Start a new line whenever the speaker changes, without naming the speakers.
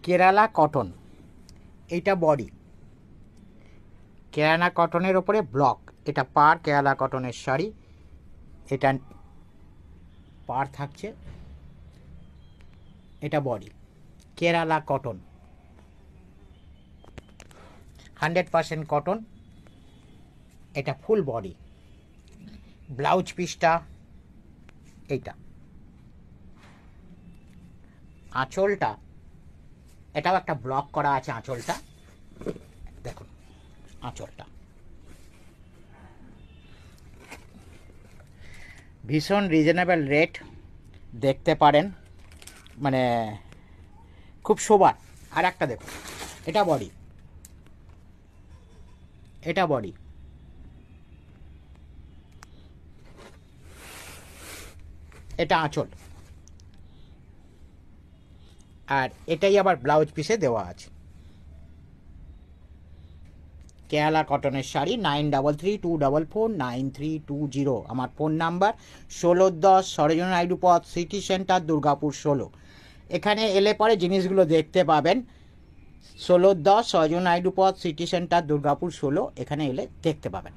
Kerala cotton, এইটা body. Kerala কটনের ওপরে ব্লক, এটা পার কেরালা কটনের শাড়ি। এটা পার থাকছে, এটা বডি। কেরালা কটন 100% কটন, এটা ফুল বডি। ব্লাউজ পিসটা এইটা। আঁচলটা, এটাও একটা ব্লক করা আছে আঁচলটা, দেখুন আঁচলটা ভীষণ রিজনেবল রেট, দেখতে পারেন, মানে খুব শোবার। আর একটা দেখুন, এটা বডি, এটা বডি, এটা আঁচল, আর এটাই আবার ব্লাউজ পিসে দেওয়া আছে। কেরালা কটনের শাড়ি 9332449320 আমার ফোন নাম্বার। 1610 সরোজিনী নাইডু পথ, সিটি সেন্টার, দুর্গাপুর 16। এখানে এলে পরে জিনিসগুলো দেখতে পাবেন। 1610 সরোজিনী নাইডু পথ, সিটি সেন্টার, দুর্গাপুর 16, এখানে এলে দেখতে পাবেন।